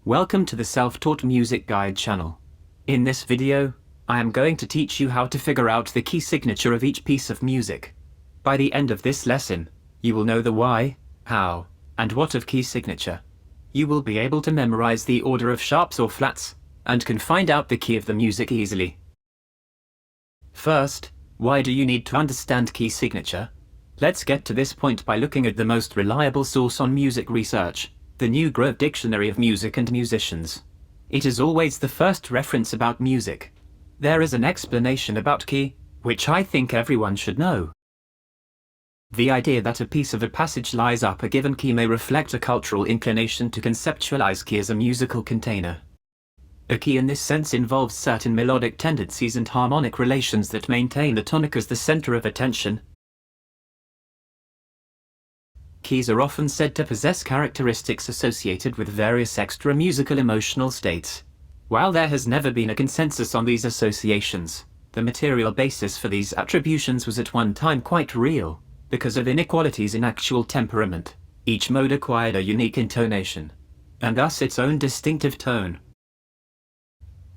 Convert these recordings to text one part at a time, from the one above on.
Welcome to the Self-Taught Music Guide channel. In this video, I am going to teach you how to figure out the key signature of each piece of music. By the end of this lesson, you will know the why, how, and what of key signature. You will be able to memorize the order of sharps or flats, and can find out the key of the music easily. First, why do you need to understand key signature? Let's get to this point by looking at the most reliable source on music research, the New Grove Dictionary of Music and Musicians. It is always the first reference about music. There is an explanation about key, which I think everyone should know. The idea that a piece of a passage lies up a given key may reflect a cultural inclination to conceptualize key as a musical container. A key in this sense involves certain melodic tendencies and harmonic relations that maintain the tonic as the center of attention. Keys are often said to possess characteristics associated with various extra musical emotional states. While there has never been a consensus on these associations, the material basis for these attributions was at one time quite real. Because of inequalities in actual temperament, each mode acquired a unique intonation, and thus its own distinctive tone.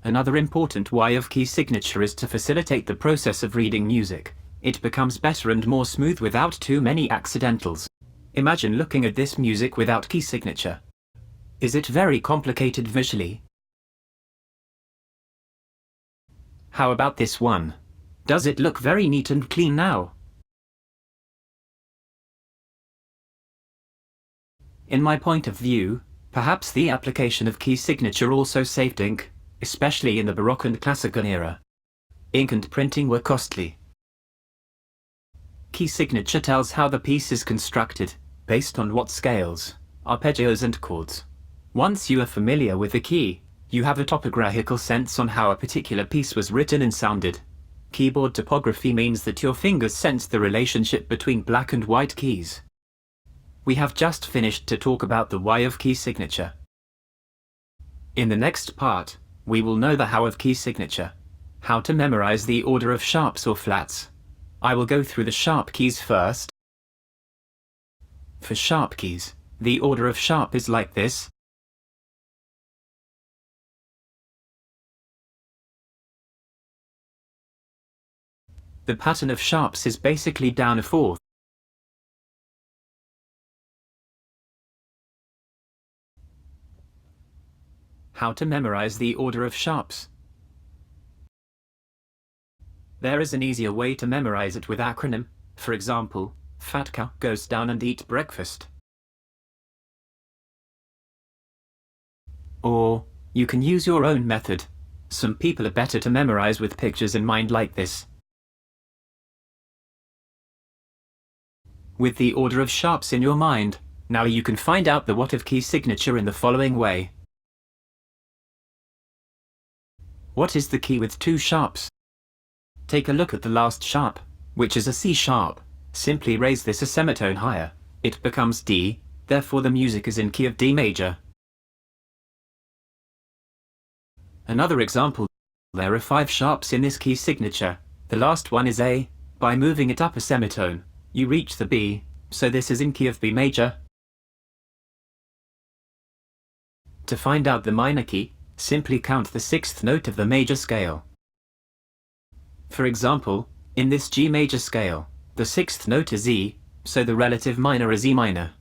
Another important why of key signature is to facilitate the process of reading music. It becomes better and more smooth without too many accidentals. Imagine looking at this music without key signature. Is it very complicated visually? How about this one? Does it look very neat and clean now? In my point of view, perhaps the application of key signature also saved ink, especially in the Baroque and Classical era. Ink and printing were costly. Key signature tells how the piece is constructed, based on what scales, arpeggios and chords. Once you are familiar with the key, you have a topographical sense on how a particular piece was written and sounded. Keyboard topography means that your fingers sense the relationship between black and white keys. We have just finished to talk about the why of key signature. In the next part, we will know the how of key signature, how to memorize the order of sharps or flats. I will go through the sharp keys first. For sharp keys, the order of sharp is like this. The pattern of sharps is basically down a fourth. How to memorize the order of sharps. There is an easier way to memorize it with acronym. For example, fat cow goes down and eat breakfast. Or, you can use your own method. Some people are better to memorize with pictures in mind like this. With the order of sharps in your mind, now you can find out the what of key signature in the following way. What is the key with two sharps? Take a look at the last sharp, which is a C sharp. Simply raise this a semitone higher. It becomes D, therefore the music is in key of D major. Another example. There are 5 sharps in this key signature. The last one is A. By moving it up a semitone, you reach the B, so this is in key of B major. To find out the minor key, simply count the 6th note of the major scale. For example, in this G major scale, the 6th note is E, so the relative minor is E minor.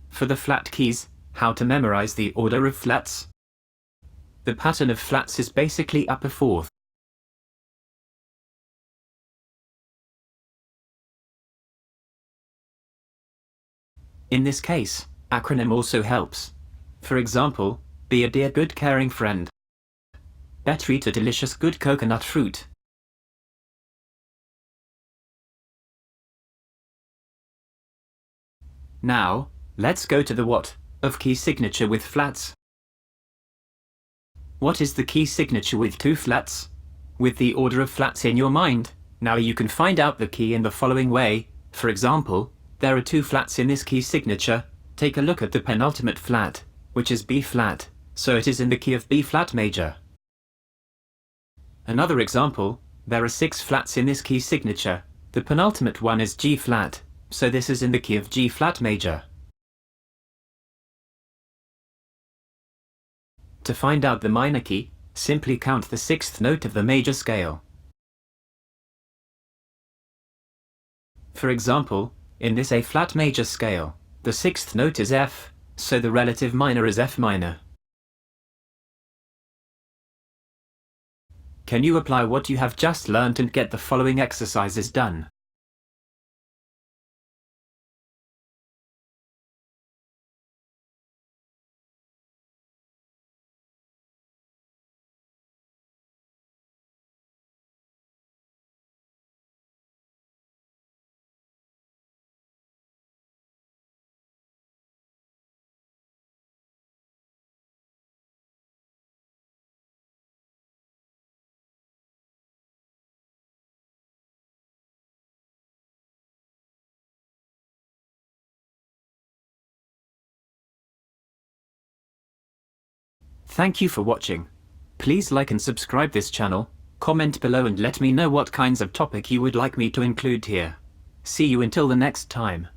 For the flat keys, how to memorize the order of flats? The pattern of flats is basically upper fourth. In this case, acronym also helps. For example, be a dear good caring friend. Better eat a delicious good coconut fruit. Now, let's go to the what of key signature with flats. What is the key signature with 2 flats? With the order of flats in your mind, now you can find out the key in the following way. For example, there are 2 flats in this key signature. Take a look at the penultimate flat, which is B flat, so it is in the key of B flat major. Another example, there are 6 flats in this key signature. The penultimate one is G flat, so this is in the key of G flat major. To find out the minor key, simply count the sixth note of the major scale. For example, in this A-flat major scale, the sixth note is F, so the relative minor is F minor. Can you apply what you have just learnt and get the following exercises done? Thank you for watching. Please like and subscribe this channel, comment below and let me know what kinds of topic you would like me to include here. See you until the next time.